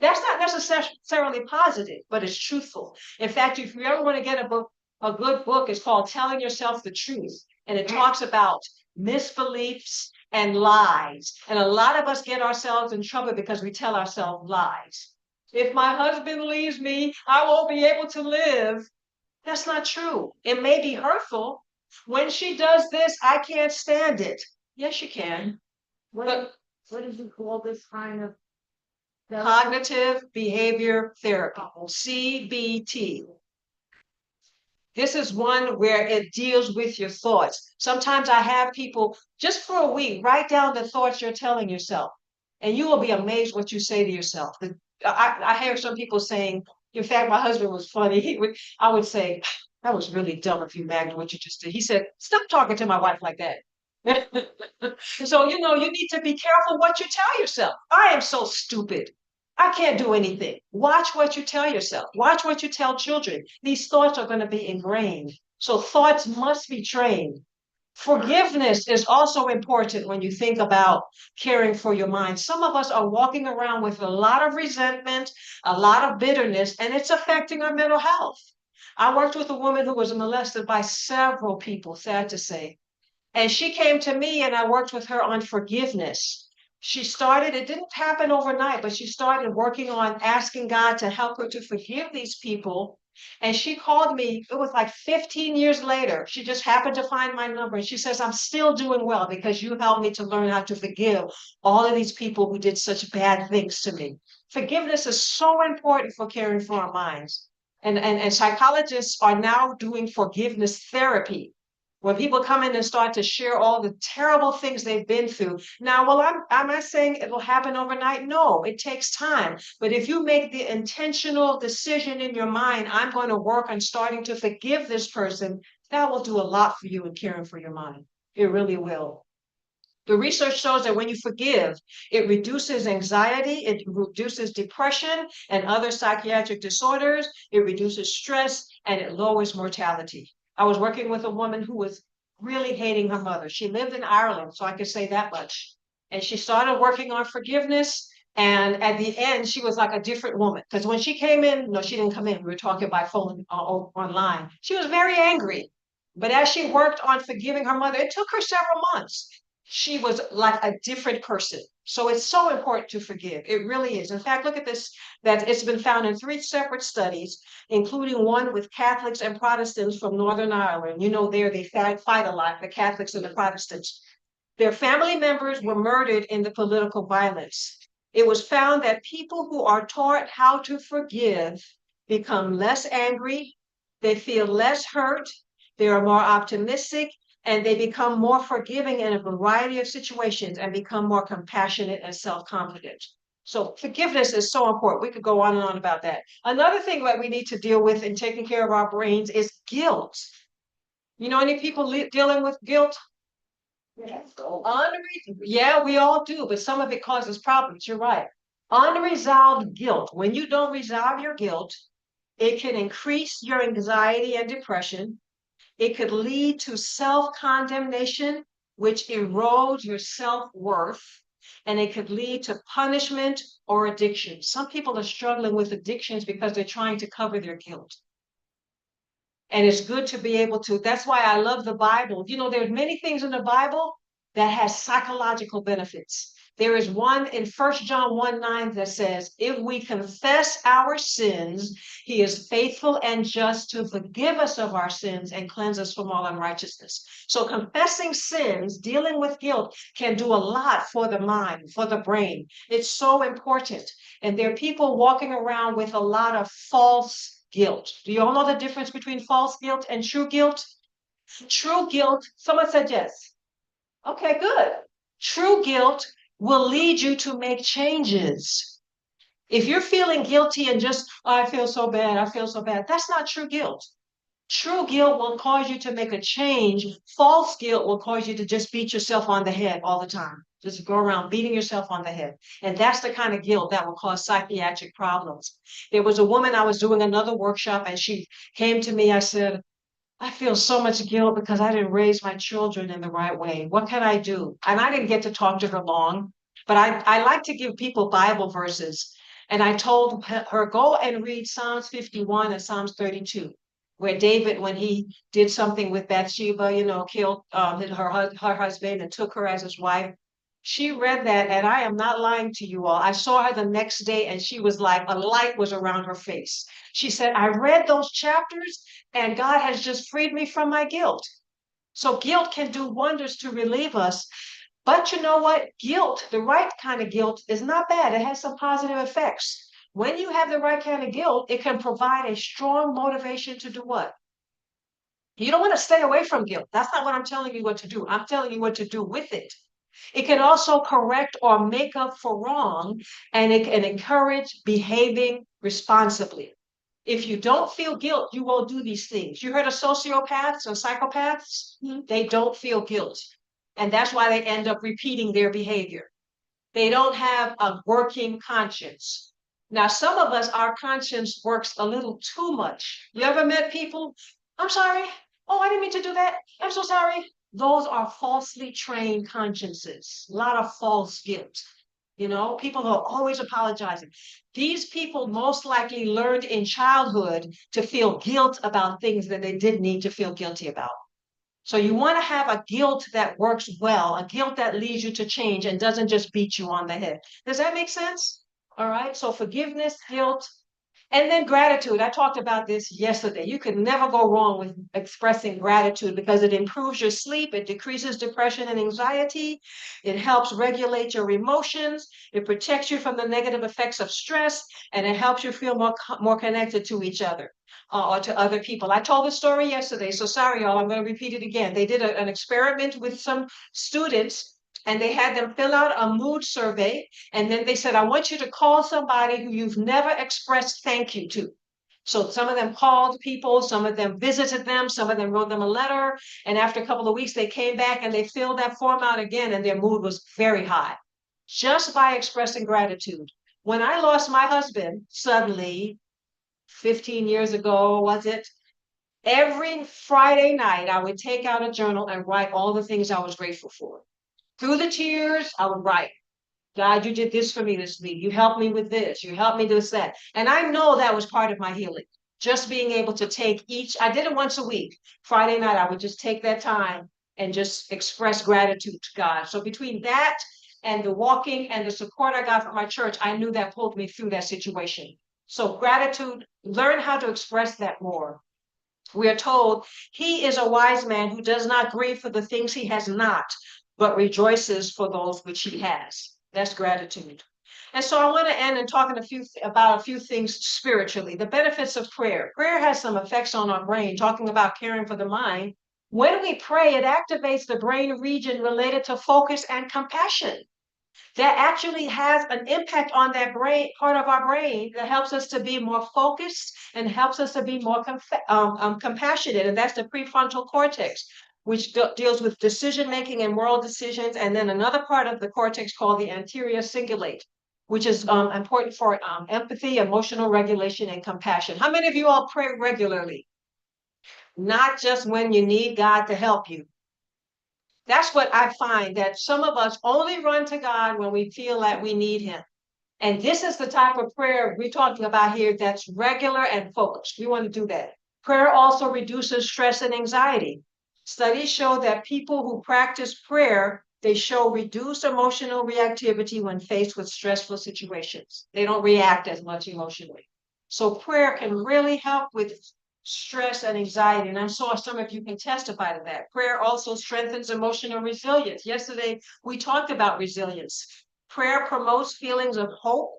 That's not necessarily positive, but it's truthful. In fact, if you ever want to get a book, a good book is called Telling Yourself the Truth. And it talks about misbeliefs and lies. And a lot of us get ourselves in trouble because we tell ourselves lies. If my husband leaves me, I won't be able to live. That's not true. It may be hurtful. When she does this, I can't stand it. Yes, you can. But What did you call this kind of? cognitive behavior therapy, CBT. This is one where it deals with your thoughts. Sometimes I have people just for a week write down the thoughts you're telling yourself, and you will be amazed what you say to yourself. I hear some people saying, in fact, my husband was funny. I would say, that was really dumb of you, Magda, what you just did. He said, stop talking to my wife like that. So, you need to be careful what you tell yourself. I am so stupid. I can't do anything. Watch what you tell yourself. Watch what you tell children. These thoughts are going to be ingrained. So thoughts must be trained. Forgiveness is also important when you think about caring for your mind. Some of us are walking around with a lot of resentment, a lot of bitterness, and it's affecting our mental health. I worked with a woman who was molested by several people, sad to say. And she came to me and I worked with her on forgiveness. It didn't happen overnight, but she started working on asking God to help her to forgive these people. And she called me, it was like 15 years later. She just happened to find my number. And she says, I'm still doing well because you helped me to learn how to forgive all of these people who did such bad things to me. Forgiveness is so important for caring for our minds. And psychologists are now doing forgiveness therapy when people come in and start to share all the terrible things they've been through. Now, well, I'm not saying it will happen overnight. No, it takes time. But if you make the intentional decision in your mind, I'm going to work on starting to forgive this person, that will do a lot for you in caring for your mind. It really will. The research shows that when you forgive, it reduces anxiety, it reduces depression and other psychiatric disorders, it reduces stress, and it lowers mortality. I was working with a woman who was really hating her mother. She lived in Ireland, so I could say that much. And she started working on forgiveness. And at the end, she was like a different woman. Because when she came in, no, she didn't come in. We were talking by phone online. She was very angry. But as she worked on forgiving her mother, it took her several months. She was like a different person. So it's so important to forgive. It really is. In fact, look at this, that it's been found in 3 separate studies, including one with Catholics and Protestants from Northern Ireland. There they fight a lot, the Catholics and the Protestants. Their family members were murdered in the political violence. It was found that people who are taught how to forgive become less angry, they feel less hurt, they are more optimistic, and they become more forgiving in a variety of situations and become more compassionate and self-confident. So forgiveness is so important. We could go on and on about that. Another thing that we need to deal with in taking care of our brains is guilt. Any people dealing with guilt? Yes. Yeah, we all do, but some of it causes problems. You're right. Unresolved guilt. When you don't resolve your guilt, it can increase your anxiety and depression. It could lead to self-condemnation, which erodes your self-worth, and it could lead to punishment or addiction. Some people are struggling with addictions because they're trying to cover their guilt. And it's good to be able to, that's why I love the Bible. There's many things in the Bible that has psychological benefits. There is one in 1 John 1:9 that says, if we confess our sins, he is faithful and just to forgive us of our sins and cleanse us from all unrighteousness. So confessing sins, dealing with guilt, can do a lot for the mind, for the brain. It's so important. And there are people walking around with a lot of false guilt. Do you all know the difference between false guilt and true guilt? True guilt, someone said yes. Okay, good. True guilt will lead you to make changes. If you're feeling guilty and just, "Oh, I feel so bad, I feel so bad," that's not true guilt. True guilt will cause you to make a change. False guilt will cause you to just beat yourself on the head all the time. Just go around beating yourself on the head. And that's the kind of guilt that will cause psychiatric problems. There was a woman, I was doing another workshop, and she came to me. I said, "I feel so much guilt because I didn't raise my children in the right way. What can I do?" And I didn't get to talk to her long, but I like to give people Bible verses. And I told her, go and read Psalms 51 and Psalms 32, where David, when he did something with Bathsheba, killed her husband and took her as his wife. She read that, and I am not lying to you all. I saw her the next day, and she was like, a light was around her face. She said, "I read those chapters, and God has just freed me from my guilt." So guilt can do wonders to relieve us. But you know what? Guilt, the right kind of guilt, is not bad. It has some positive effects. When you have the right kind of guilt, it can provide a strong motivation to do what? You don't want to stay away from guilt. That's not what I'm telling you what to do. I'm telling you what to do with it. It can also correct or make up for wrong, and it can encourage behaving responsibly. If you don't feel guilt, you won't do these things. You heard of sociopaths or psychopaths? They don't feel guilt. And that's why they end up repeating their behavior. They don't have a working conscience. Now, some of us, our conscience works a little too much. You ever met people? "I'm sorry. Oh, I didn't mean to do that. I'm so sorry." Those are falsely trained consciences, a lot of false guilt. People who are always apologizing. These people most likely learned in childhood to feel guilt about things that they didn't need to feel guilty about. So you want to have a guilt that works well, a guilt that leads you to change and doesn't just beat you on the head. Does that make sense? All right. So forgiveness, guilt, and then gratitude. I talked about this yesterday. You can never go wrong with expressing gratitude because it improves your sleep, it decreases depression and anxiety, it helps regulate your emotions, it protects you from the negative effects of stress, and it helps you feel more connected to each other. Or to other people. I told the story yesterday, so sorry, y'all, I'm going to repeat it again. They did an experiment with some students, and they had them fill out a mood survey. And then they said, "I want you to call somebody who you've never expressed thank you to." So some of them called people, some of them visited them, some of them wrote them a letter. And after a couple of weeks, they came back and they filled that form out again, and their mood was very high just by expressing gratitude. When I lost my husband suddenly, 15 years ago, was it? Every Friday night, I would take out a journal and write all the things I was grateful for. Through the tears, I would write, "God, you did this for me this week. You helped me with this. You helped me do that." And I know that was part of my healing. Just being able to I did it once a week. Friday night, I would just take that time and just express gratitude to God. So between that and the walking and the support I got from my church, I knew that pulled me through that situation. So gratitude, learn how to express that more. We are told he is a wise man who does not grieve for the things he has not, but rejoices for those which he has. That's gratitude. And so I want to end and talking about a few things spiritually. The benefits of prayer. Prayer has some effects on our brain, talking about caring for the mind. When we pray, it activates the brain region related to focus and compassion. That actually has an impact on that brain, part of our brain, that helps us to be more focused and helps us to be more compassionate. And that's the prefrontal cortex, which deals with decision making and moral decisions. And then another part of the cortex called the anterior cingulate, which is important for empathy, emotional regulation, and compassion. How many of you all pray regularly? Not just when you need God to help you. That's what I find, that some of us only run to God when we feel that we need him. And this is the type of prayer we're talking about here that's regular and focused. We want to do that. Prayer also reduces stress and anxiety. Studies show that people who practice prayer, they show reduced emotional reactivity when faced with stressful situations. They don't react as much emotionally. So prayer can really help with stress and anxiety. And I'm sure some of you can testify to that. Prayer also strengthens emotional resilience. Yesterday, we talked about resilience. Prayer promotes feelings of hope,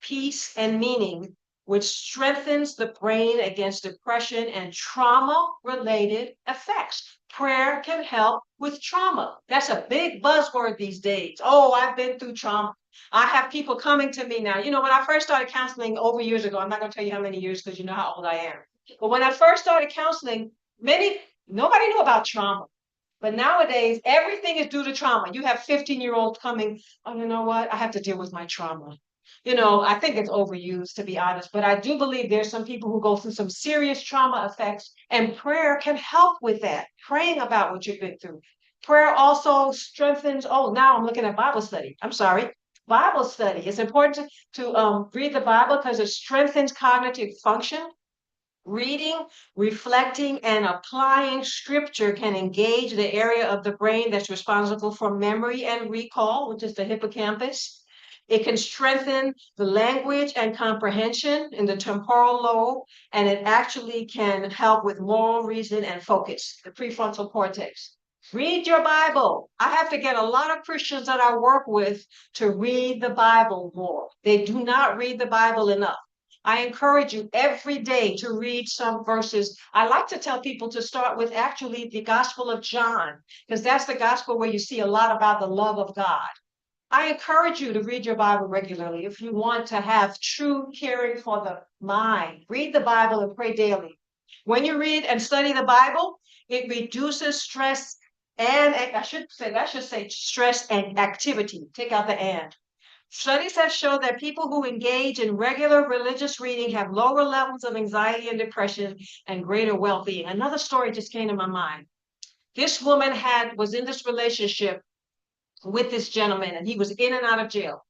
peace, and meaning, which strengthens the brain against depression and trauma-related effects. Prayer can help with trauma. That's a big buzzword these days. Oh, I've been through trauma. I have people coming to me now. You know, when I first started counseling over years ago, I'm not going to tell you how many years because you know how old I am. But when I first started counseling, nobody knew about trauma. But nowadays, everything is due to trauma. You have 15-year-olds coming, oh, you know what? I have to deal with my trauma. You know, I think it's overused, to be honest, but I do believe there's some people who go through some serious trauma effects, and prayer can help with that. Praying about what you've been through. Prayer also strengthens, oh, now I'm looking at Bible study. I'm sorry. Bible study. It's important to read the Bible because it strengthens cognitive function. Reading, reflecting, and applying scripture can engage the area of the brain that's responsible for memory and recall, which is the hippocampus. It can strengthen the language and comprehension in the temporal lobe, and it actually can help with moral reason and focus, the prefrontal cortex. Read your Bible. I have to get a lot of Christians that I work with to read the Bible more. They do not read the Bible enough. I encourage you every day to read some verses. I like to tell people to start with actually the Gospel of John, because that's the gospel where you see a lot about the love of God. I encourage you to read your Bible regularly if you want to have true caring for the mind. Read the Bible and pray daily. When you read and study the Bible, it reduces stress and I should say stress and activity. Take out the and. Studies have shown that people who engage in regular religious reading have lower levels of anxiety and depression and greater well-being. Another story just came to my mind. This woman was in this relationship with this gentleman, and he was in and out of jail.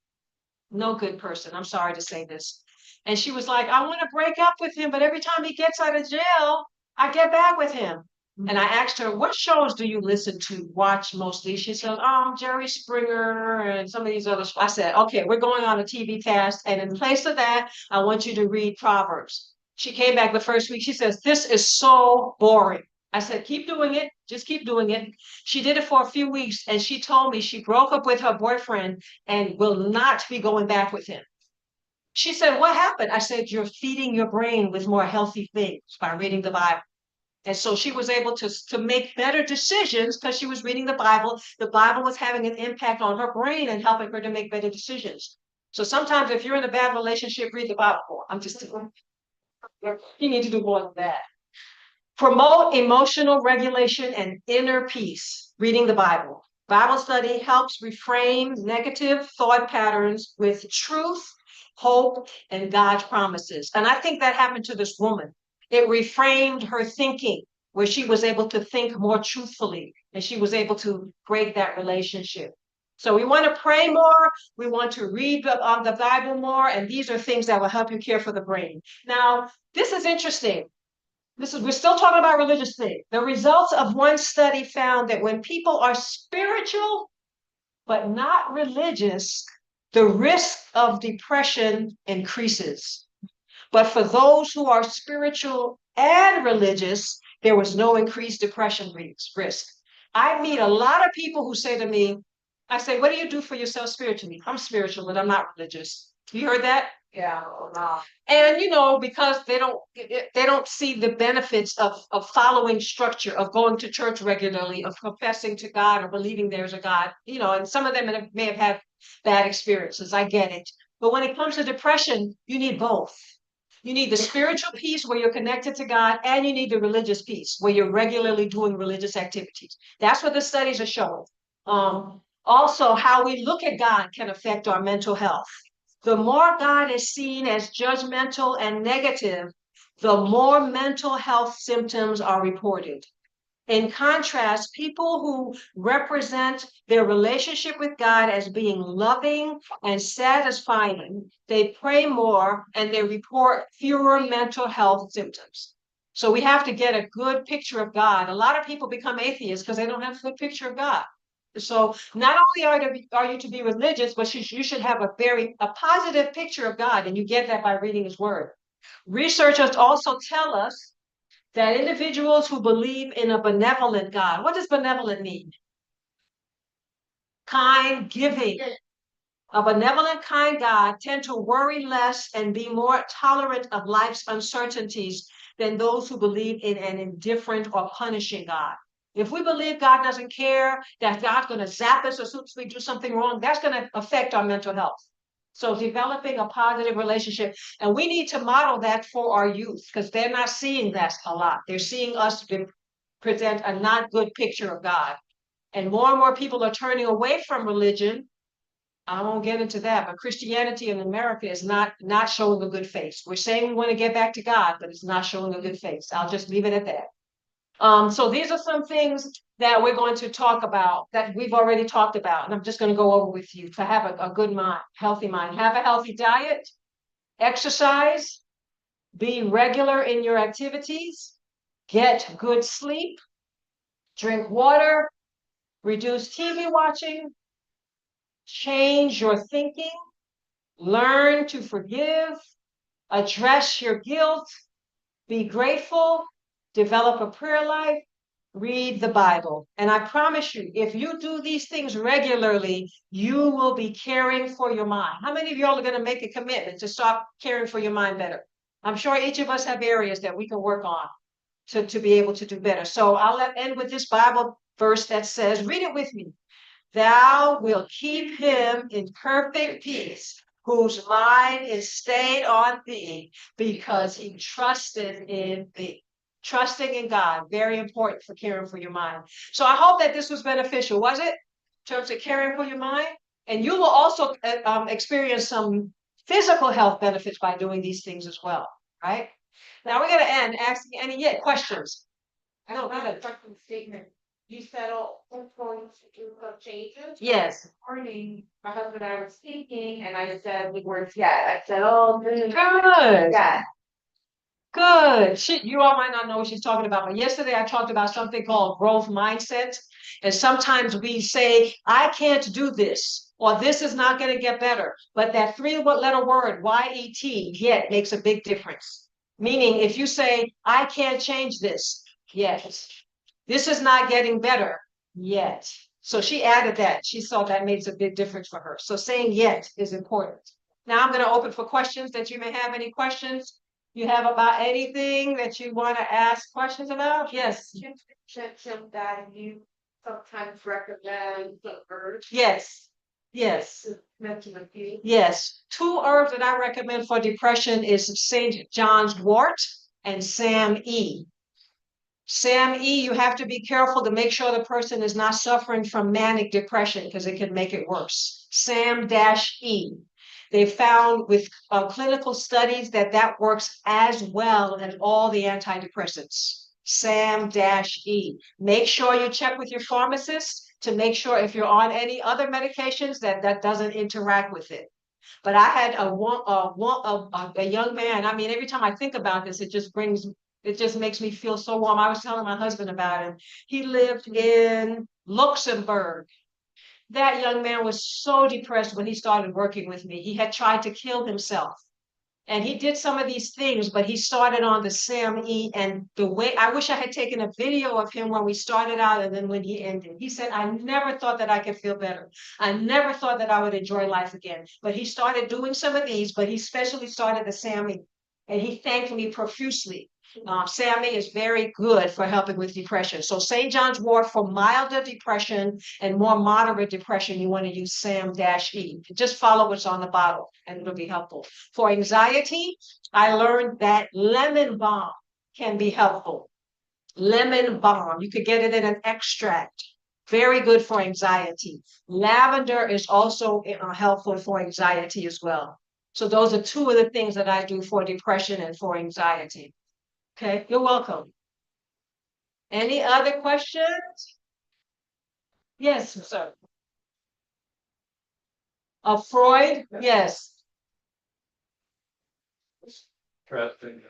No good person. I'm sorry to say this. And she was like, I want to break up with him, but every time he gets out of jail, I get back with him. And I asked her, what shows do you watch mostly? She said, Jerry Springer and some of these other. I said, okay, we're going on a TV cast. And in place of that, I want you to read Proverbs. She came back the first week. She says, this is so boring. I said, keep doing it. Just keep doing it. She did it for a few weeks. And she told me she broke up with her boyfriend and will not be going back with him. She said, what happened? I said, you're feeding your brain with more healthy things by reading the Bible. And so she was able to make better decisions because she was reading the Bible. The Bible was having an impact on her brain and helping her to make better decisions. So sometimes if you're in a bad relationship, read the Bible more. You need to do more than that. Promote emotional regulation and inner peace, reading the Bible. Bible study helps reframe negative thought patterns with truth, hope, and God's promises. And I think that happened to this woman. It reframed her thinking, where she was able to think more truthfully, and she was able to break that relationship. So we want to pray more. We want to read the Bible more, and these are things that will help you care for the brain. Now, this is interesting. We're still talking about religious things. The results of one study found that when people are spiritual but not religious, the risk of depression increases. But for those who are spiritual and religious, there was no increased depression risk. I meet a lot of people who say to me, I say, what do you do for yourself spiritually? I'm spiritual, but I'm not religious. You heard that? Yeah, no. And because they don't see the benefits of following structure, of going to church regularly, of confessing to God or believing there's a God, and some of them may have had bad experiences. I get it. But when it comes to depression, you need both. You need the spiritual piece where you're connected to God, and you need the religious piece where you're regularly doing religious activities. That's what the studies are showing. Also, how we look at God can affect our mental health. The more God is seen as judgmental and negative, the more mental health symptoms are reported. In contrast, people who represent their relationship with God as being loving and satisfying, they pray more and they report fewer mental health symptoms. So we have to get a good picture of God. A lot of people become atheists because they don't have a good picture of God. So not only are you to be religious, but you should have a positive picture of God, and you get that by reading His Word. Researchers also tell us that individuals who believe in a benevolent God, what does benevolent mean? Kind, giving. A benevolent, kind God tend to worry less and be more tolerant of life's uncertainties than those who believe in an indifferent or punishing God. If we believe God doesn't care, that God's going to zap us as soon as we do something wrong, that's going to affect our mental health. So developing a positive relationship, and we need to model that for our youth because they're not seeing that a lot. They're seeing us present a not good picture of God. And more people are turning away from religion. I won't get into that, but Christianity in America is not showing a good face. We're saying we want to get back to God, but it's not showing a good face. I'll just leave it at that. So these are some things that we're going to talk about that we've already talked about, and I'm just going to go over with you to have a good mind, healthy mind. Have a healthy diet, exercise, be regular in your activities, get good sleep, drink water, reduce TV watching, change your thinking, learn to forgive, address your guilt, be grateful, develop a prayer life, read the Bible. And I promise you, if you do these things regularly, you will be caring for your mind. How many of y'all are going to make a commitment to start caring for your mind better? I'm sure each of us have areas that we can work on to be able to do better. So I'll end with this Bible verse that says, read it with me. Thou wilt keep him in perfect peace, whose mind is stayed on thee, because he trusted in thee. Trusting in God, very important for caring for your mind. So I hope that this was beneficial, was it? In terms of caring for your mind? And you will also experience some physical health benefits by doing these things as well, right? Now we're going to end asking any questions. I don't have a second statement. You said, oh, I'm going to do some changes. Yes. This morning, my husband and I were speaking, and I said the words yet. I said, oh, Good. yeah. Good. You all might not know what she's talking about, but yesterday I talked about something called growth mindset. And sometimes we say, I can't do this, or this is not going to get better. But that three-letter word, Y-E-T, yet makes a big difference. Meaning, if you say, I can't change this, yet. This is not getting better, yet. So she added that. She saw that makes a big difference for her. So saying yet is important. Now I'm going to open for questions that you may have. Any questions you have about anything that you want to ask questions about? Yes. You mentioned that you sometimes recommend the herbs. Yes. Yes. Mention a few. Yes. 2 herbs that I recommend for depression is St. John's wort and Sam E. Sam E, you have to be careful to make sure the person is not suffering from manic depression because it can make it worse. Sam-E. They found with clinical studies that works as well as all the antidepressants. Sam-E. Make sure you check with your pharmacist to make sure if you're on any other medications that doesn't interact with it. But I had a young man. I mean, every time I think about this, it just makes me feel so warm. I was telling my husband about it. He lived in Luxembourg. That young man was so depressed when he started working with me. He had tried to kill himself. And he did some of these things, but he started on the SAM-E, and the way I wish I had taken a video of him when we started out and then when he ended. He said, I never thought that I could feel better. I never thought that I would enjoy life again. But he started doing some of these, but he especially started the SAM-E. And he thanked me profusely. SAM-E is very good for helping with depression. So St. John's wort for milder depression and more moderate depression, you want to use SAM-E. Just follow what's on the bottle and it'll be helpful. For anxiety, I learned that lemon balm can be helpful. Lemon balm, you could get it in an extract. Very good for anxiety. Lavender is also helpful for anxiety as well. So those are 2 of the things that I do for depression and for anxiety. Okay, you're welcome. Any other questions? Yes, sir. Freud? Yes. Interesting.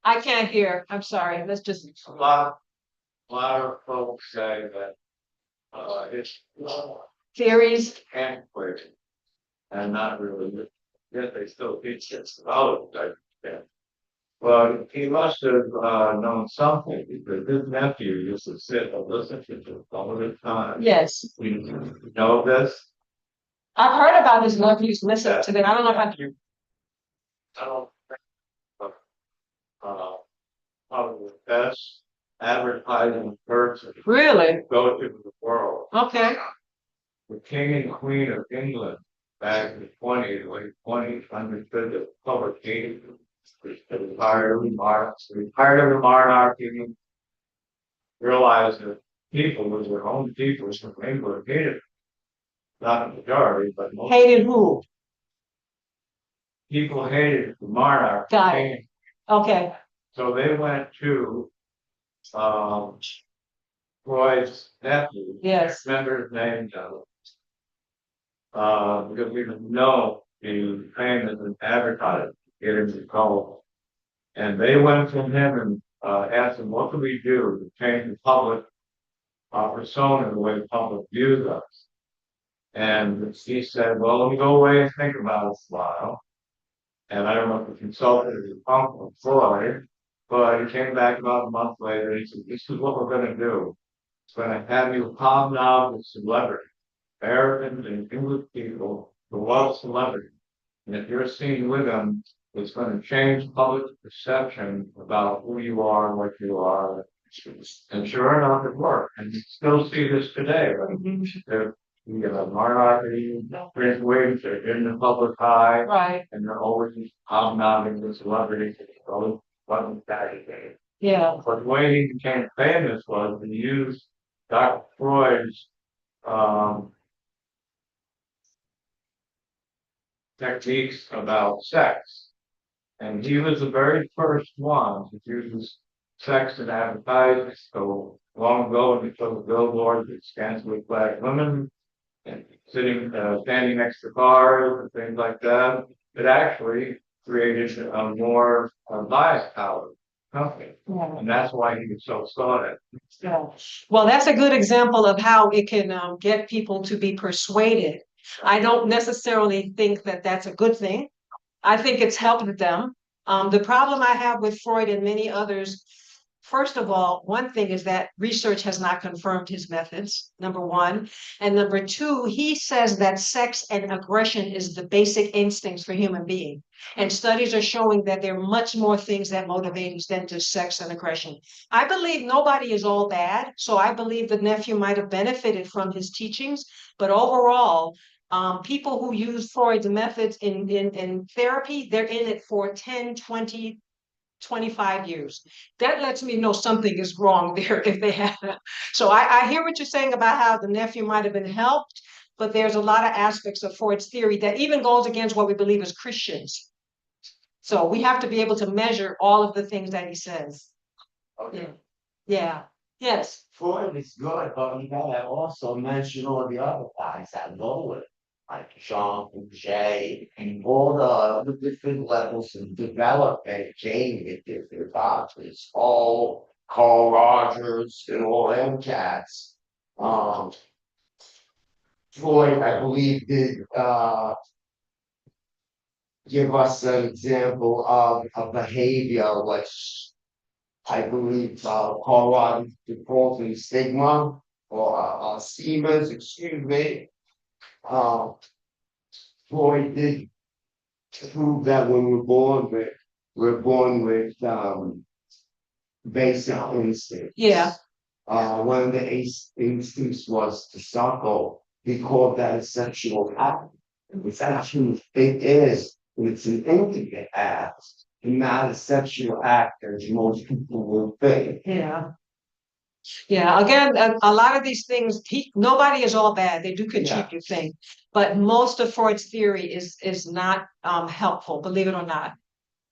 I can't hear. I'm sorry. Let's just. A lot of folks say that, it's Theories? antiquated and not really, yet they still teach this. Oh, yeah. Well, he must have, known something because his nephew used to sit and listen to this all the time. Yes. We know this. I've heard about his nephew's missing today. I don't know if I. I don't think, probably the best advertising person Really? go to the world. Okay. The King and Queen of England back in the late 20s, understood that public hate was tired of the monarchy, realized that people was their own people from England hated it. Not a majority, but most Hated who? people hated the monarch. Got it. Okay. So they went to Freud's nephew. Yes. Remember his name, because we know the famous and advertised, get him to call. And they went from him and asked him, what can we do to change the public persona, the way the public views us? And he said, well, let me go away and think about it for a while. And I don't know if he consulted his uncle Freud, but he came back about a month later. He said, this is what we're going to do. It's going to have you hobnob with celebrities, Americans and English people, the world celebrity. And if you're seen with them, it's going to change public perception about who you are and what you are. And sure enough, it worked. And you still see this today. Right? They're, you know, monarchy, Prince William, they're in the public eye, Right. and they're always hobnobbing with celebrities. So wasn't that day. Yeah. But the way he became famous was he used Dr. Freud's techniques about sex. And he was the very first one to use sex in advertising. So long ago, when he took a billboard with scantily clad women and standing next to cars and things like that, it actually created a more bias power company. Yeah. And that's why he was so sought. Yeah. Well, that's a good example of how it can get people to be persuaded. I don't necessarily think that that's a good thing. I think it's helped them. The problem I have with Freud and many others, first of all, one thing is that research has not confirmed his methods, number one. And number two, he says that sex and aggression is the basic instincts for human being. And studies are showing that there are much more things that motivate us than just sex and aggression. I believe nobody is all bad. So I believe the nephew might have benefited from his teachings, but overall, people who use Freud's methods in therapy, they're in it for 10, 20, 25 years. That lets me know something is wrong there if they have. So I hear what you're saying about how the nephew might have been helped, but there's a lot of aspects of Freud's theory that even goes against what we believe as Christians. So we have to be able to measure all of the things that he says. Okay. Yeah. Yes. Freud is good, but you gotta also mention all the other guys that know it, like Jean Piaget, and all the different levels of development came with different doctors, all Carl Rogers and all them cats. Freud, I believe, did give us an example of a behavior which I believe Carl Rogers calls it stigma or schemas, excuse me. Freud did prove that when we're born with basic instincts. Yeah. One of the instincts was to suckle. He called that a sexual act. It's actually, it is, it's an intimate act, and not a sexual act as most people will think. Yeah. Yeah, again, a lot of these things, nobody is all bad. They do contribute things, but most of Freud's theory is not helpful, believe it or not.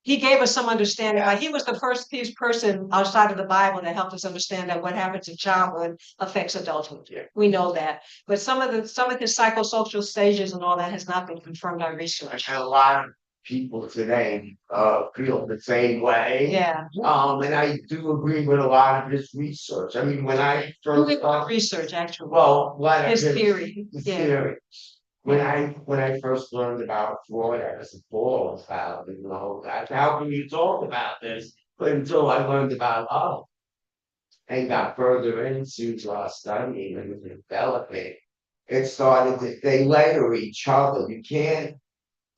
He gave us some understanding. Like he was the first person outside of the Bible that helped us understand that what happens in childhood affects adulthood. Yeah. We know that, but some of his psychosocial stages and all that has not been confirmed by research. And a lot of people today feel the same way. Yeah. And I do agree with a lot of his research. I mean, when I first Research, actually. well, what His theory. his Yeah. theory. When I first learned about Freud, I was appalled about it, you know, how can you talk about this? But until I learned about and got further into studying and developing, it started that they layer each other. You can't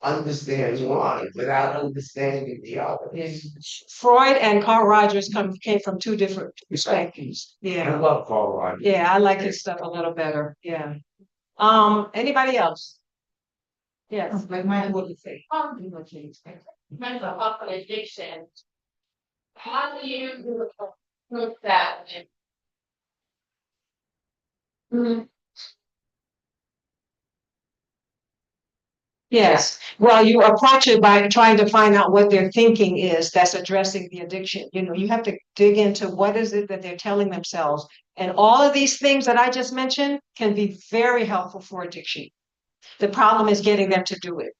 understand one without understanding the other. Freud and Carl Rogers came from two different perspectives. I Yeah, love Carl Rogers. yeah, I like his stuff a little better, yeah. Anybody else? Yes, my mind would say. Mental health and addiction. How do you prove that? Yes, well, you approach it by trying to find out what their thinking is that's addressing the addiction. You know, you have to dig into what is it that they're telling themselves. And all of these things that I just mentioned can be very helpful for addiction. The problem is getting them to do it.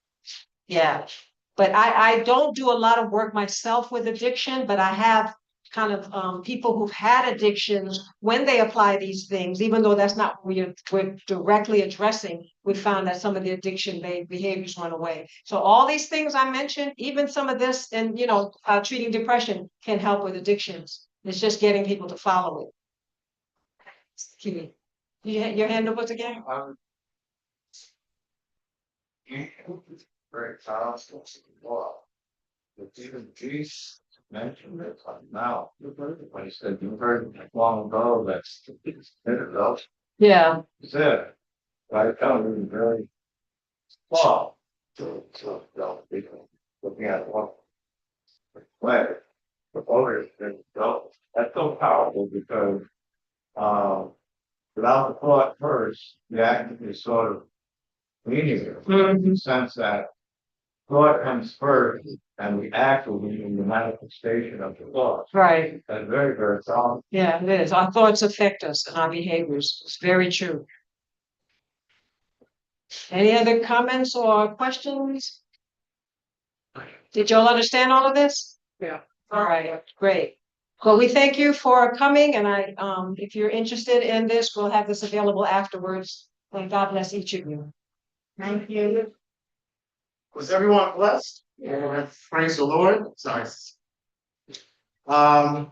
Yeah. But I don't do a lot of work myself with addiction, but I have kind of people who've had addictions when they apply these things, even though that's not what we're directly addressing, we found that some of the addiction behaviors went away. So all these things I mentioned, even some of this and treating depression can help with addictions. It's just getting people to follow it. Kiwi, your hand up again? Very powerful. Wow. But even Jesus mentioned it now. When he said, you heard it long ago, that's it. Yeah. It's it. But I found it very small to people looking at what way the voters didn't go. That's so powerful because without the thought first, the action is sort of linear in the sense that thought comes first and the act will be in the manifestation of the thought. Right. That's very, very strong. Yeah, it is. Our thoughts affect us and our behaviors. It's very true. Any other comments or questions? Did y'all understand all of this? Yeah. All right, great. Well, we thank you for coming and if you're interested in this, we'll have this available afterwards. And God bless each of you. Thank you. Was everyone blessed? Yeah. Praise the Lord. Sorry. Has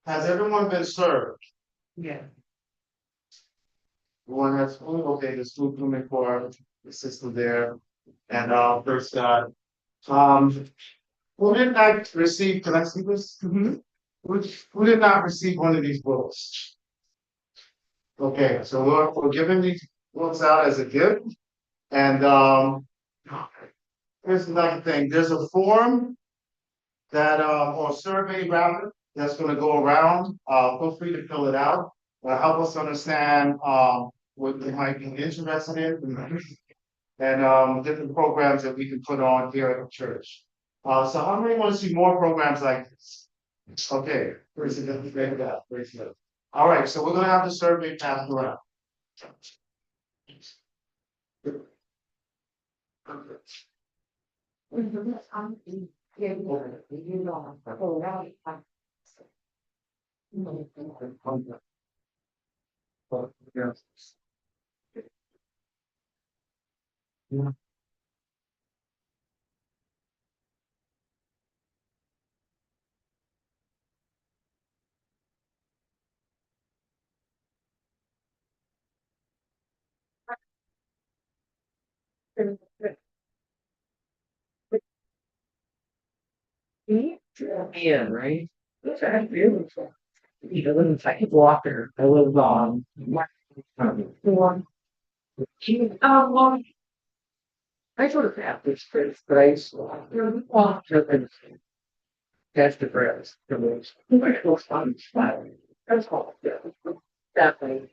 everyone been served? Yeah. Everyone has food? Okay, there's food coming for the system there. And first God. Who did not receive, can I see this? Who did not receive one of these books? Okay, so we're giving these books out as a gift. And here's another thing, there's a form that or survey rather that's going to go around. Feel free to fill it out. Help us understand what you might be interested in and different programs that we can put on here at the church. So how many want to see more programs like this? Okay, praise God. Praise God. All right, so we're going to have the survey passed around. Yeah, right? That's beautiful. You live in second Walker. I live on. Well, I sort of have this place, but I used to walk to that's the breath. That's all. Definitely.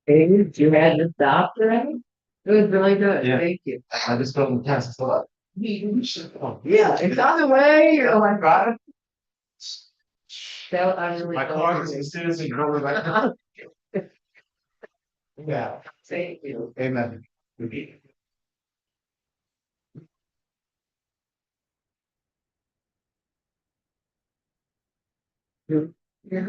Hey, you had this doctor in? It was really good. Yeah. Thank you. I just don't test a lot. Yeah, it's on the way. Oh my God. That I really My car is a citizen. Yeah, Thank you. amen. Yeah.